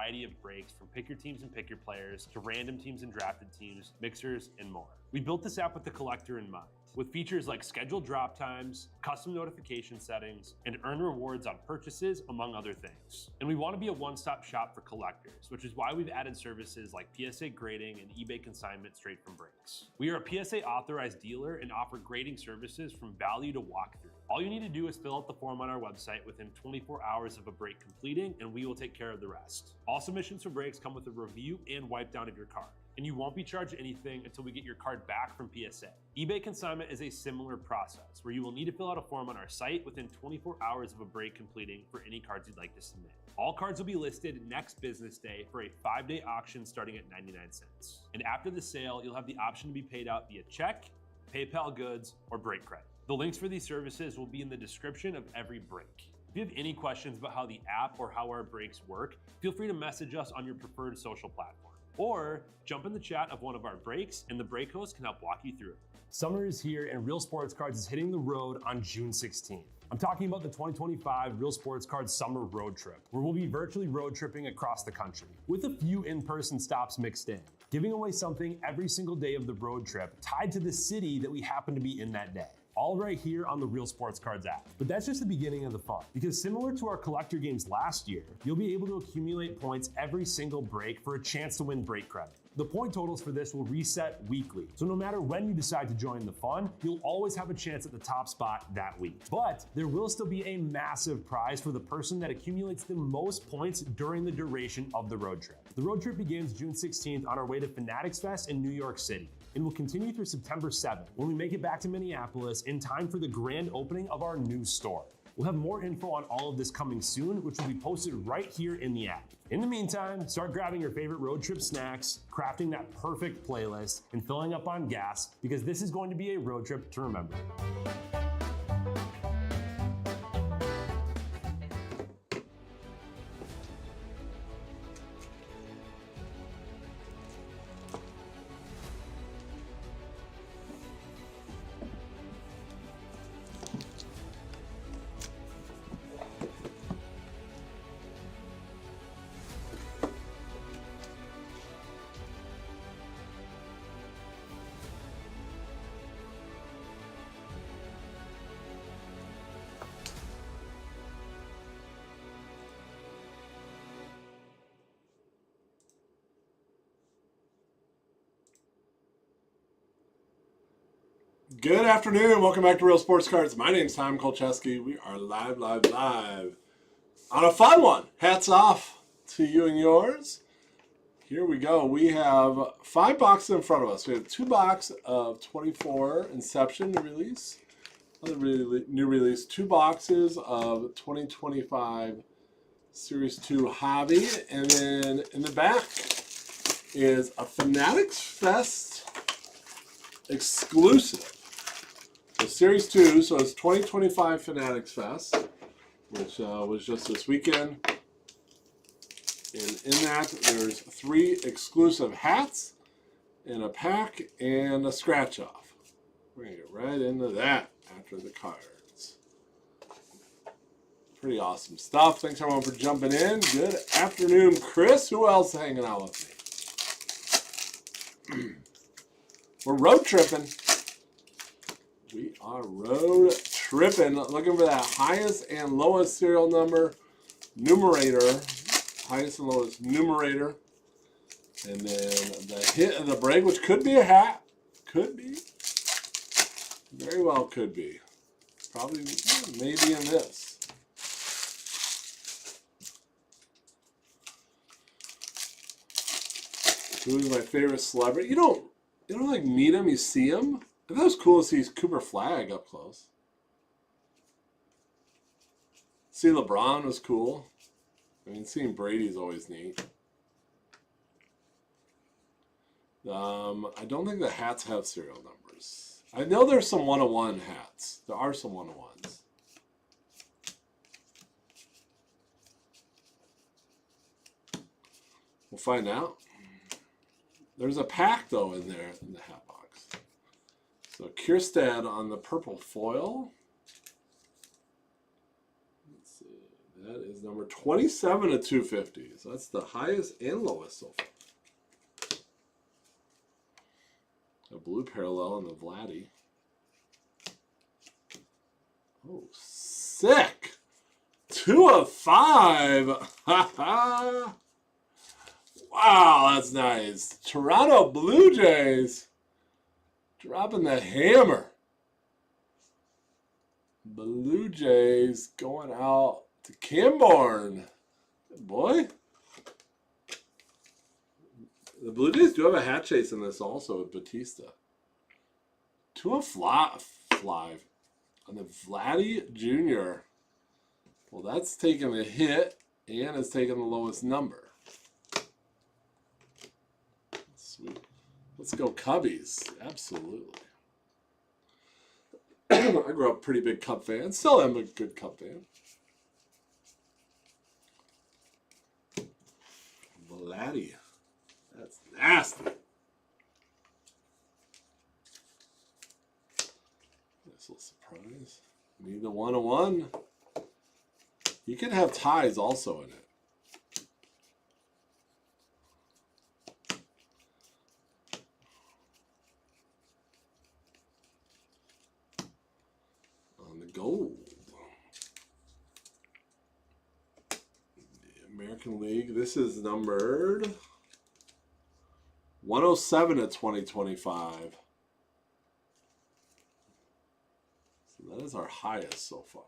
variety of breaks from pick your teams and pick your players to random teams and drafted teams, mixers, and more. We built this app with the collector in mind, with features like scheduled drop times, custom notification settings, and earn rewards on purchases, among other things. And we want to be a one-stop shop for collectors, which is why we've added services like PSA grading and eBay consignment straight from breaks. We are a PSA authorized dealer and offer grading services from value to walkthrough. All you need to do is fill out the form on our website within 24 hours of a break completing, and we will take care of the rest. All submissions for breaks come with a review and wipe down of your card, and you won't be charged anything until we get your card back from PSA. eBay consignment is a similar process where you will need to fill out a form on our site within 24 hours of a break completing for any cards you'd like to submit. All cards will be listed next business day for a 5-day auction starting at 99 cents. And after the sale, you'll have the option to be paid out via check, PayPal goods, or break credit. The links for these services will be in the description of every break. If you have any questions about how the app or how our breaks work, feel free to message us on your preferred social platform. Or jump in the chat of one of our breaks and the break host can help walk you through it. Summer is here and Real Sports Cards is hitting the road on June 16th. I'm talking about the 2025 Real Sports Cards Summer Road Trip, where we'll be virtually road tripping across the country, with a few in-person stops mixed in, giving away something every single day of the road trip tied to the city that we happen to be in that day. All right here on the Real Sports Cards app. But that's just the beginning of the fun, because similar to our collector games last year, you'll be able to accumulate points every single break for a chance to win break credit. The point totals for this will reset weekly, so no matter when you decide to join the fun, you'll always have a chance at the top spot that week. But there will still be a massive prize for the person that accumulates the most points during the duration of the road trip. The road trip begins June 16th on our way to Fanatics Fest in New York City, and will continue through September 7th when we make it back to Minneapolis in time for the grand opening of our new store. We'll have more info on all of this coming soon, which will be posted right here in the app. In the meantime, start grabbing your favorite road trip snacks, crafting that perfect playlist, and filling up on gas, because this is going to be a road trip to remember. Good afternoon. Welcome back to Real Sports Cards. My name's Tom Kolcheski. We are live on a fun one. Hats off to you and yours. Here we go. We have 5 boxes in front of us. We have 2 boxes of 24 Inception new release. New release. 2 boxes of 2025 Series 2 Hobby. And then in the back is a Fanatics Fest exclusive. So Series 2, so it's 2025 Fanatics Fest, which was just this weekend. And in that, there's 3 exclusive hats in a pack and a scratch off. We're going to get right into that after the cards. Pretty awesome stuff. Thanks everyone for jumping in. Good afternoon, Chris. Who else hanging out with me? We're road tripping. We are road tripping. Looking for that highest and lowest serial number numerator. Highest and lowest numerator. And then the hit of the break, which could be a hat. Could be. Very well could be. Probably, maybe in this. Who's my favorite celebrity? You don't like meet him, you see him. I thought it was cool to see Cooper Flagg up close. See LeBron was cool. I mean, seeing Brady's always neat. I don't think the hats have serial numbers. I know there's some 101 hats. There are some 101s. We'll find out. There's a pack, though, in there in the hat box. So Kierstead on the purple foil. Let's see. That is number 27 of 250. So that's the highest and lowest so far. A blue parallel on the Vladdy. Oh, sick! 2 of 5. Wow, that's nice. Toronto Blue Jays dropping the hammer. Blue Jays going out to Camborne. Good boy. The Blue Jays do have a hat chase in this also with Batista. 2 of 5 on the Vladdy Jr. Well, that's taking a hit and it's taking the lowest number. Sweet. Let's go Cubbies. Absolutely. I grew up a pretty big Cub fan. Still am a good Cub fan. Vladdy. That's nasty. Nice little surprise. Need the 101. You can have ties also in it. On the gold. The American League. This is numbered 107 of 2025. So that is our highest so far.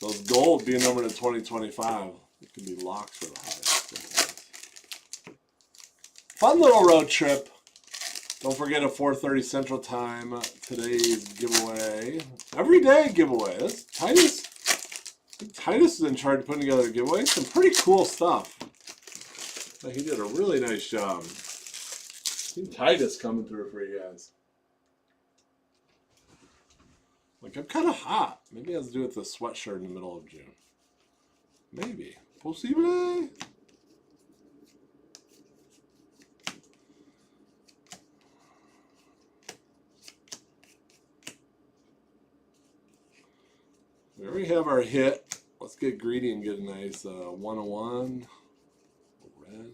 Those gold being numbered to 2025, it can be locked for the highest sometimes. Fun little road trip. Don't forget at 4:30 Central Time, today's giveaway. Every day giveaway. That's Titus. I think Titus is in charge of putting together a giveaway. Some pretty cool stuff. He did a really nice job. I think Titus coming through for you guys. Like, I'm kind of hot. Maybe it has to do with the sweatshirt in the middle of June. Maybe. Possible. We already have our hit. Let's get greedy and get a nice 101. Red.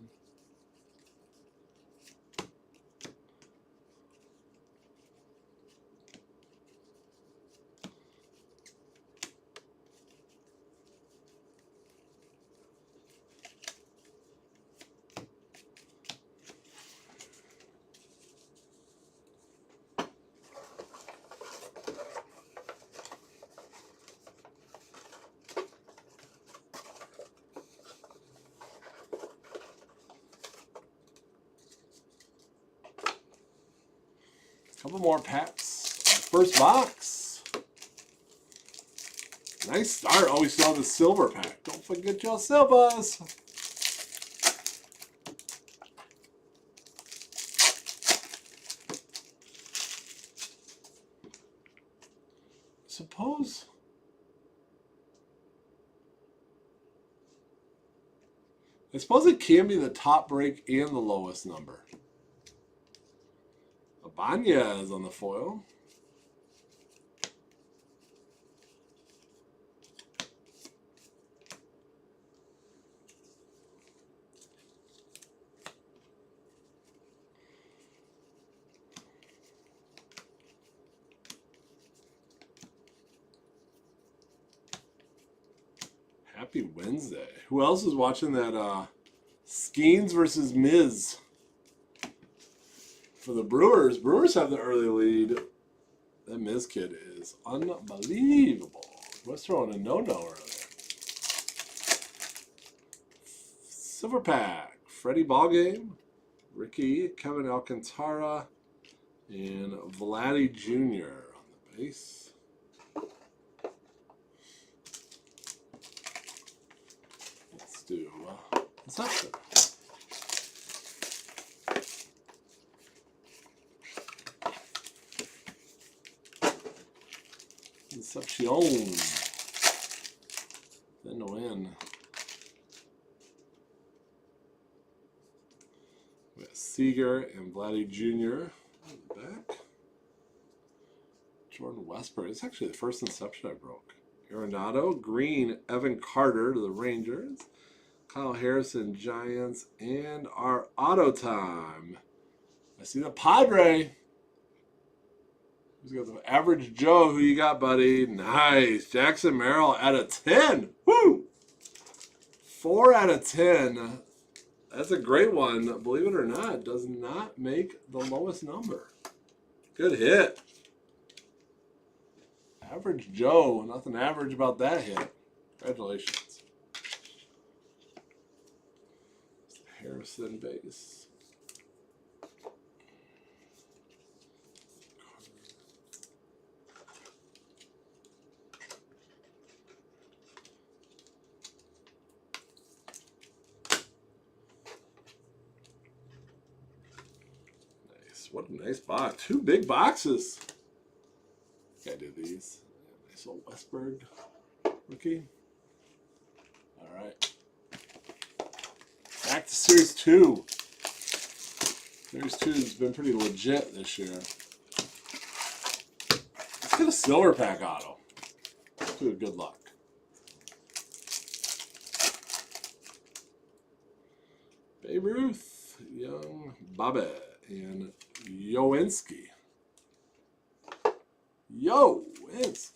Couple more packs. First box. Nice start. Oh, we still have the silver pack. Don't forget your silvers. I suppose it can be the top break and the lowest number. Abanez on the foil. Happy Wednesday. Who else is watching that Skeens versus Miz for the Brewers? Brewers have the early lead. That Miz kid is unbelievable. He was throwing a no-no earlier. Silver pack. Freddie Ballgame, Ricky, Kevin Alcantara, and Vladdy Jr. on the base. Let's do Inception. Inception. Then to win. We got Seager and Vladdy Jr. on the back. Jordan Westberg. It's actually the first Inception I broke. Arenado, green, Evan Carter to the Rangers. Kyle Harrison, Giants, and our auto time. I see the Padre. Who's got the Average Joe? Who you got, buddy? Nice. Jackson Merrill out of 10. Woo! 4 out of 10. That's a great one. Believe it or not, does not make the lowest number. Good hit. Average Joe. Nothing average about that hit. Congratulations. Harrison base. What a nice box. 2 big boxes. I do these. Nice old Westberg rookie. All right. Back to Series 2. Series 2 has been pretty legit this year. Let's get a silver pack auto. Good luck. Babe Ruth, Young, Bobby, and Yowinski. Yowinski.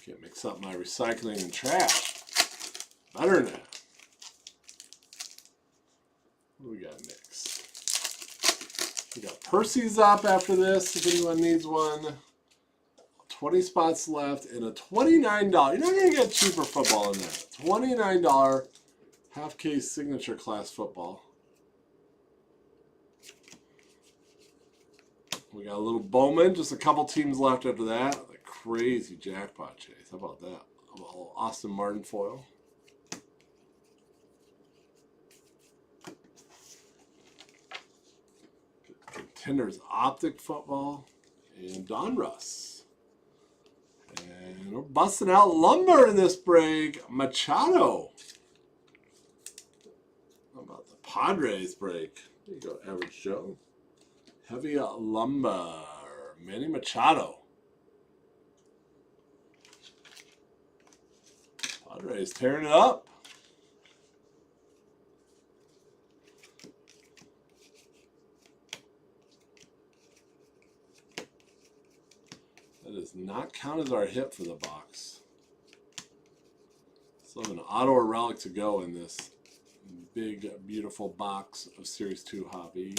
Can't mix up my recycling and trash. Better now. What do we got next? We got Percy's up after this, if anyone needs one. 20 spots left and a $29. You're not going to get cheaper football in that. $29 half case signature class football. We got a little Bowman, just a couple teams left after that. Crazy jackpot chase. How about that? A little Austin Martin foil. Contenders Optic football. And Donruss. And we're busting out lumber in this break. Machado. How about the Padres break? There you go, Average Joe. Heavy lumber. Manny Machado. Padres tearing it up. That does not count as our hit for the box. Still have an auto or relic to go in this big, beautiful box of Series 2 hobby.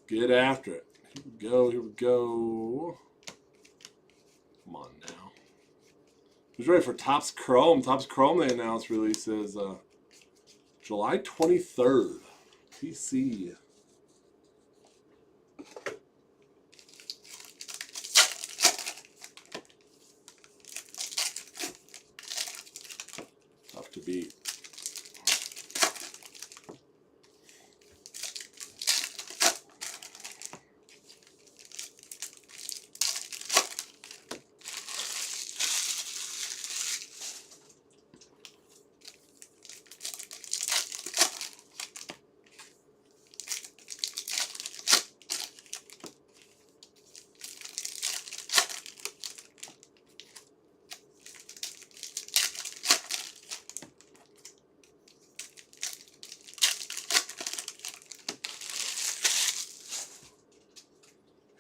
Get after it. Here we go. Here we go. Come on now. Who's ready for Topps Chrome? Topps Chrome, they announced releases July 23rd. TC. Tough to beat.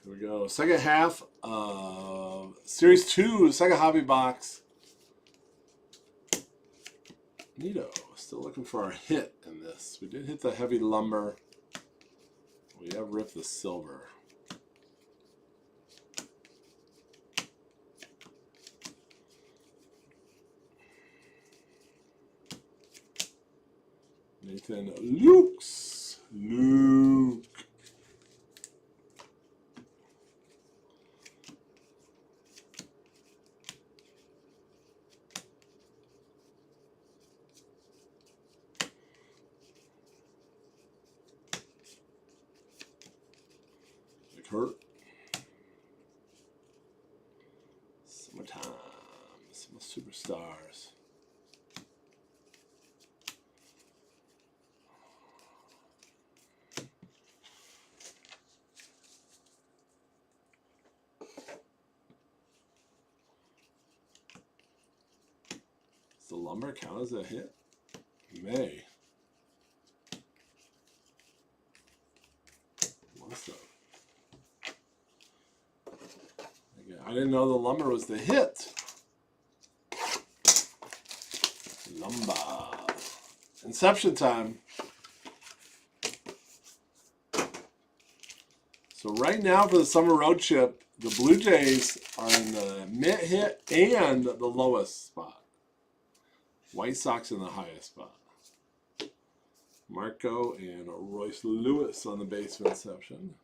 Here we go. Second half of Series 2, second hobby box. Neato. Still looking for our hit in this. We did hit the heavy lumber. We have ripped the silver. Nathan Luke's. Luke. Hurt. Summertime. Some superstars. Does the lumber count as a hit? May. Must have. I didn't know the lumber was the hit. Lumber. Inception time. So right now for the summer road trip, the Blue Jays are in the mid hit and the lowest spot. White Sox in the highest spot. Marco and Royce Lewis on the base for Inception.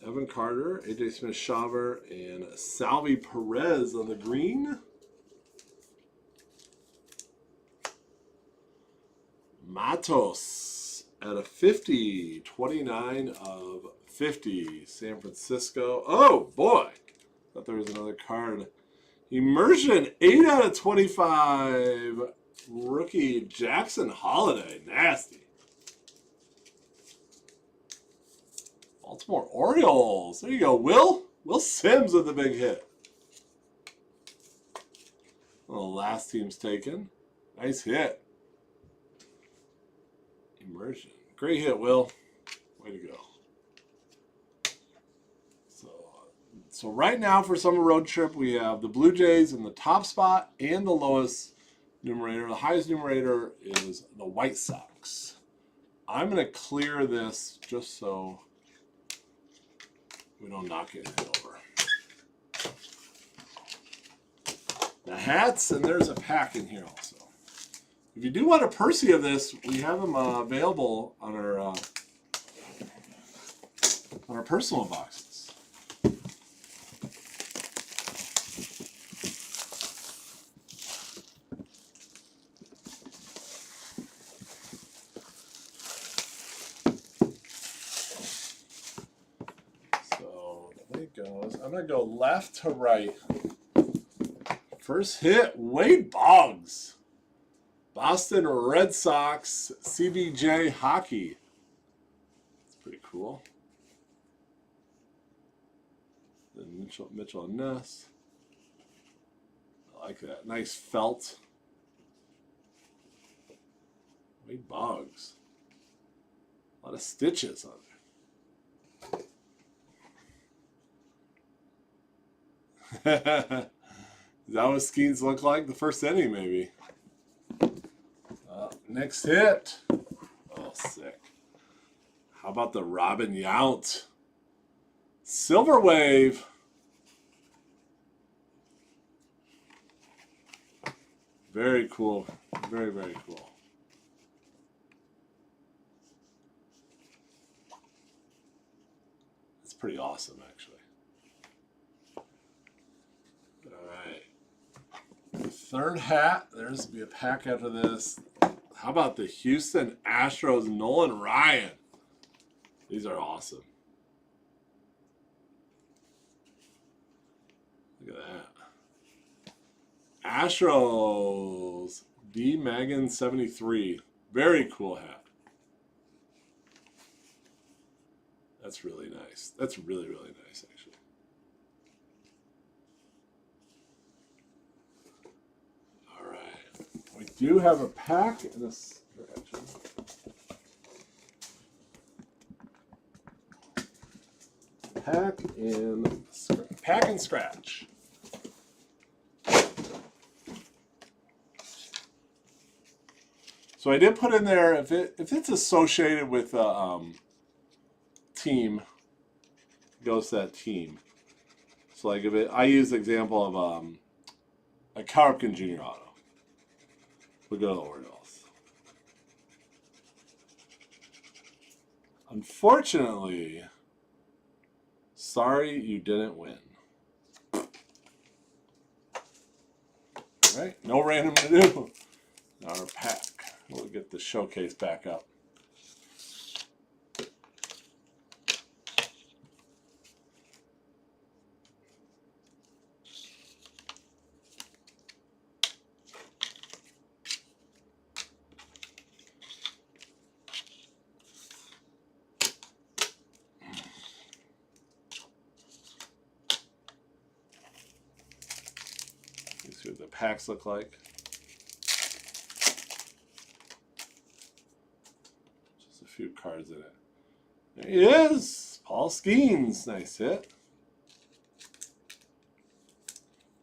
Evan Carter, AJ Smith-Shawver, and Salvi Perez on the green. Matos at a 50, 29 of 50. San Francisco. Oh, boy. Thought there was another card. Immersion, 8 out of 25. Rookie Jackson Holiday. Nasty. Baltimore Orioles. There you go, Will. Will Sims with the big hit. Well, the last team's taken. Nice hit. Immersion. Great hit, Will. Way to go. So right now for summer road trip, we have the Blue Jays in the top spot and the lowest numerator. The highest numerator is the White Sox. I'm going to clear this just so we don't knock anything over. The hats, and there's a pack in here also. If you do want a Percy of this, we have them available on our personal boxes. I'm going to go left to right. First hit, Wade Boggs. Boston Red Sox CBJ hockey. That's pretty cool. Then Mitchell and Ness. I like that. Nice felt. Wade Boggs. A lot of stitches on there. Is that what Skeens look like? The first inning, maybe. Next hit. Oh, sick. How about the Robin Yount? Silver Wave. Very cool. Very, very cool. It's pretty awesome, actually. Third hat. There's be a pack after this. How about the Houston Astros Nolan Ryan? These are awesome. Look at that. Astros D Megan 73. Very cool hat. That's really nice. That's really, really nice, actually. We do have a pack in this direction. Pack and scratch. So I did put in there if it's associated with a team, it goes to that team. So like I use the example of a Carpkin Jr. auto. the good Orioles. Unfortunately, sorry you didn't win. All right, no random to do. Our pack. We'll get the showcase back up. Let's see what the packs look like. Just a few cards in it. There he is! Paul Skeens. Nice hit.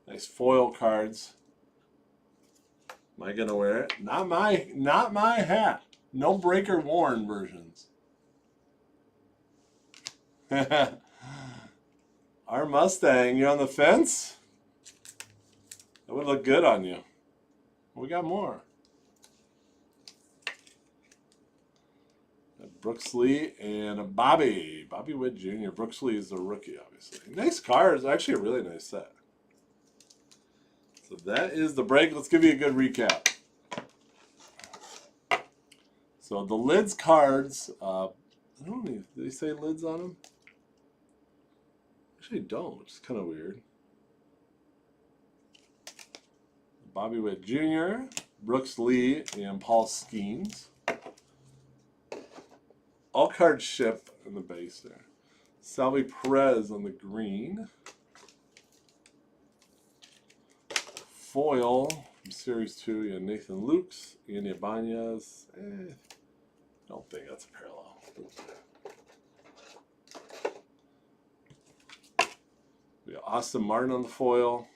Nice foil cards. Am I gonna wear it? Not my hat. No breaker worn versions. Our Mustang, you on the fence? That would look good on you. We got more. Brooks Lee and a Bobby Witt Jr. Brooks Lee is the rookie, obviously. Nice cards. Actually, a really nice set. So that is the break. Let's give you a good recap. So the lids cards, I don't know, do they say lids on them? Actually, don't, which is kind of weird. Bobby Witt Jr., Brooks Lee, and Paul Skeens. All cards ship in the base there. Salvi Perez on the green. Foil from Series 2, you have Nathan Lukes, Ian Ibanez. Don't think that's a parallel. We got Austin Martin on the foil.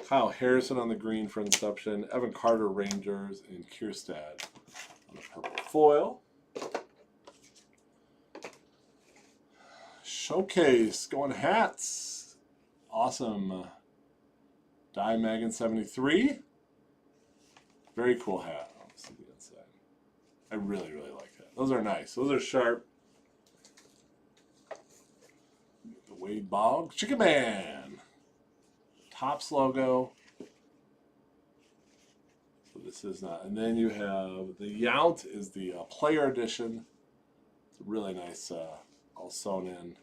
Kyle Harrison on the green for Inception. Evan Carter, Rangers, and Kierstad on the purple foil. Showcase, going hats. Awesome. Die Magan 73. Very cool hat. Let's see the inside. I really, really like that. Those are nice. Those are sharp. The Wade Boggs. Chicken Man. Topps logo. So this is not. And then you have the Yount is the player edition. It's a really nice, all sewn in.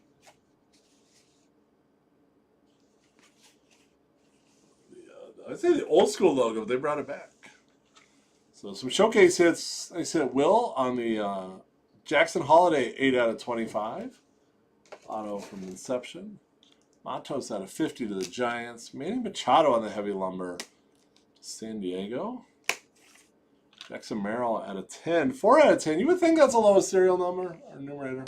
I'd say the old school logo, they brought it back. So some showcase hits. I said Will on the Jackson Holiday 8 out of 25. Auto from Inception. Matos out of 50 to the Giants. Manny Machado on the heavy lumber. San Diego. Jackson Merrill out of 10. 4 out of 10. You would think that's the lowest serial number or numerator.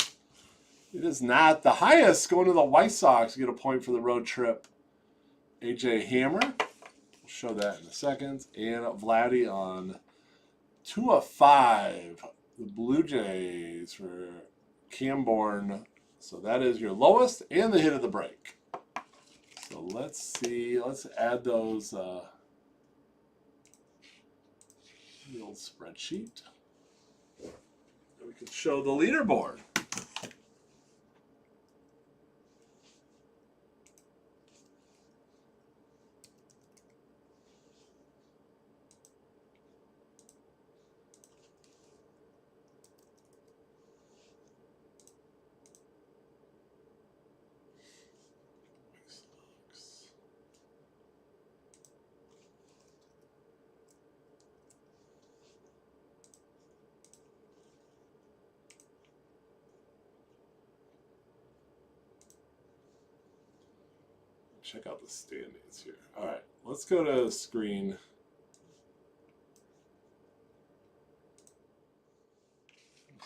It is not. The highest going to the White Sox. Get a point for the road trip. AJ Hammer. We'll show that in a second. And Vladdy on 2 of 5. The Blue Jays for Camborne. So that is your lowest and the hit of the break. So let's see. Let's add those. The old spreadsheet. We can show the leaderboard. Check out the standings here. All right, let's go to screen.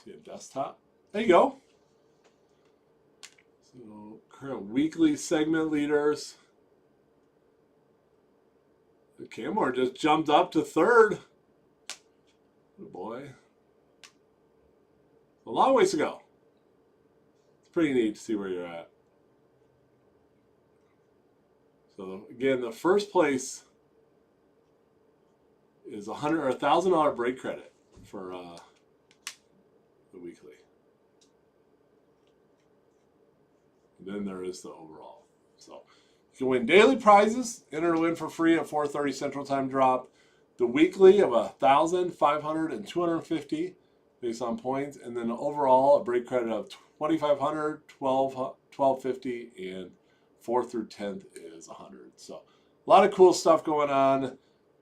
See a desktop. There you go. So current weekly segment leaders. The Camor just jumped up to 3rd. Oh boy. A long ways to go. It's pretty neat to see where you're at. So again, the first place is $1,000 break credit for the weekly. And then there is the overall. So you can win daily prizes. Enter to win for free at 4:30 Central Time drop. The weekly of 1,000, 500, and 250 based on points, and then overall a break credit of 2,500, 1,250, and 4th through 10th is 100. So a lot of cool stuff going on.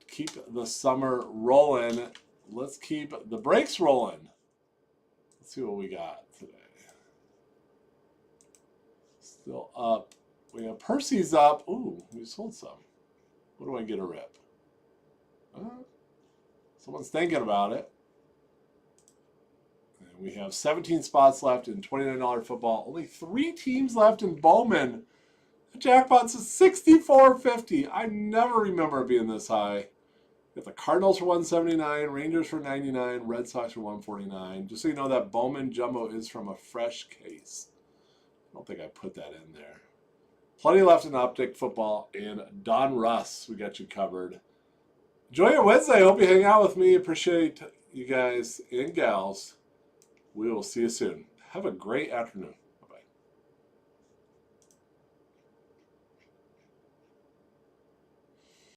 Keep the summer rolling. Let's keep the breaks rolling. Let's see what we got today. Still up. We have Percy's up. Ooh, we sold some. What do I get a rip? Someone's thinking about it. And we have 17 spots left in $29 football. Only 3 teams left in Bowman. The jackpot's at $64.50. I never remember it being this high. We got the Cardinals for $179, Rangers for $99, Red Sox for $149. Just so you know, that Bowman Jumbo is from a fresh case. I don't think I put that in there. Plenty left in Optic football. And Don Russ, we got you covered. Enjoy your Wednesday. Hope you hang out with me. Appreciate you guys and gals. We will see you soon. Have a great afternoon.